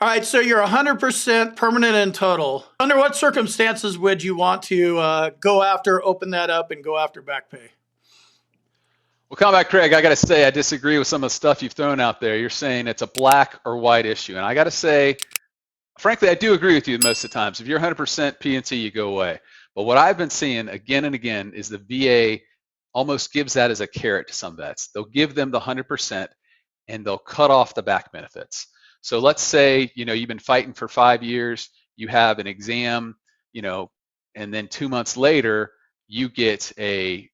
All right, so you're 100% permanent and total. Under what circumstances would you want to go after, open that up, and go after back pay? Well, Combat Craig, I got to say, I disagree with some of the stuff you've thrown out there. You're saying it's a black or white issue. And I got to say, frankly, I do agree with you most of the times. If you're 100% P&T, you go away. But what I've been seeing again and again is the VA almost gives that as a carrot to some vets. They'll give them the 100% and they'll cut off the back benefits. So let's say, you've been fighting for 5 years, you have an exam, and then 2 months later, you get a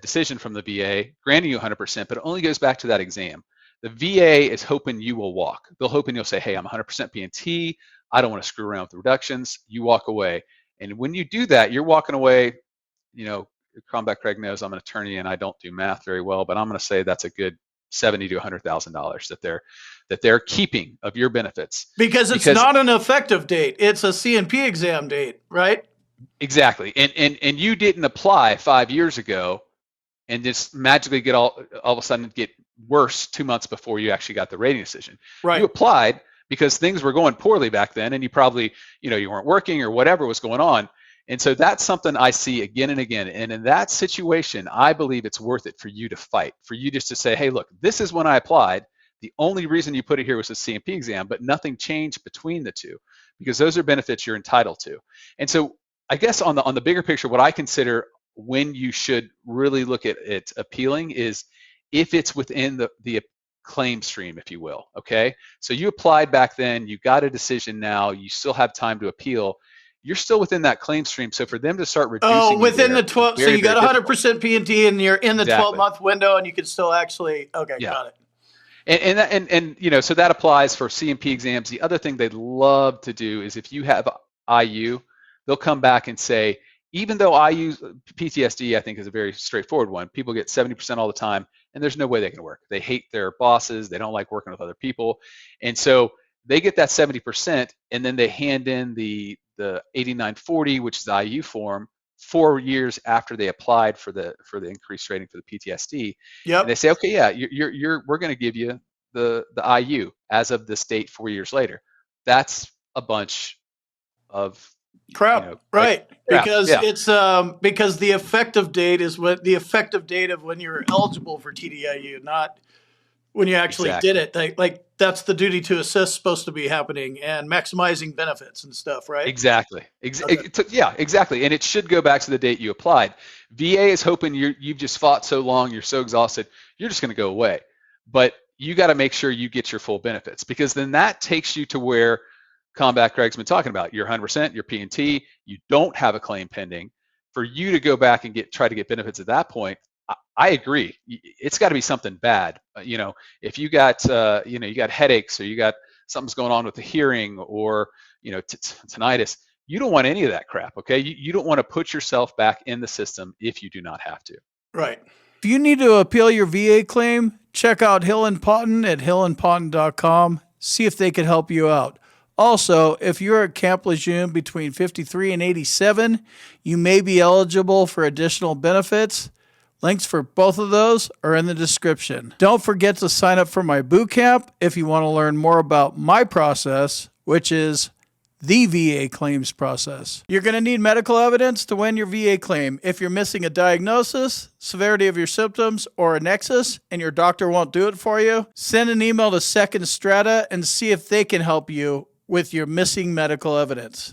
decision from the VA granting you 100%, but it only goes back to that exam. The VA is hoping you will walk. They're hoping you'll say, hey, I'm 100% P&T. I don't want to screw around with reductions. You walk away. And when you do that, you're walking away, Combat Craig knows I'm an attorney and I don't do math very well, but I'm going to say that's a good $70,000 to $100,000 that they're keeping of your benefits. Because it's not an effective date. It's a C&P exam date, right? Exactly. And you didn't apply 5 years ago and just magically get all of a sudden get worse 2 months before you actually got the rating decision. Right. You applied because things were going poorly back then and you probably, you weren't working or whatever was going on. And so that's something I see again and again. And in that situation, I believe it's worth it for you to fight, for you just to say, hey, look, this is when I applied. The only reason you put it here was the C&P exam, but nothing changed between the two because those are benefits you're entitled to. And so I guess on the bigger picture, what I consider when you should really look at it appealing is if it's within the claim stream, if you will, okay? So you applied back then, you got a decision now, you still have time to appeal. You're still within that claim stream. So for them to start reducing within the 12, so you got 100% P&T and you're in the Exactly. 12-month window and you can still actually, okay, Yeah. got it. And so that applies for C&P exams. The other thing they'd love to do is if you have IU, they'll come back and say, even though IU PTSD, I think, is a very straightforward one. People get 70% all the time, and there's no way they can work. They hate their bosses. They don't like working with other people. And so they get that 70%, and then they hand in the 8940, which is the IU form, 4 years after they applied for the increased rating for the PTSD. Yep. And they say, okay, yeah, we're going to give you the IU as of this date 4 years later. That's a bunch of crap, right? Crap. Because it's because the effective date is what the effective date of when you're eligible for TDIU, not when you actually did it. Like that's the duty to assist supposed to be happening and maximizing benefits and stuff, right? Exactly. Yeah, exactly. And it should go back to the date you applied. VA is hoping you've just fought so long, you're so exhausted, you're just going to go away. But you got to make sure you get your full benefits because then that takes you to where Combat Craig's been talking about. You're 100%, you're P&T, you don't have a claim pending. For you to go back and try to get benefits at that point, I agree. It's got to be something bad. If you got you got headaches or you got something's going on with the hearing or tinnitus, you don't want any of that crap. Okay, you don't want to put yourself back in the system if you do not have to. Right. If you need to appeal your VA claim, check out Hill and Ponton at hillandponton.com. See if they can help you out. Also, if you're at Camp Lejeune between 53 and 87, you may be eligible for additional benefits. Links for both of those are in the description. Don't forget to sign up for my boot camp if you want to learn more about my process, which is the VA claims process. You're going to need medical evidence to win your VA claim. If you're missing a diagnosis, severity of your symptoms, or a nexus, and your doctor won't do it for you, send an email to Second Strata and see if they can help you with your missing medical evidence.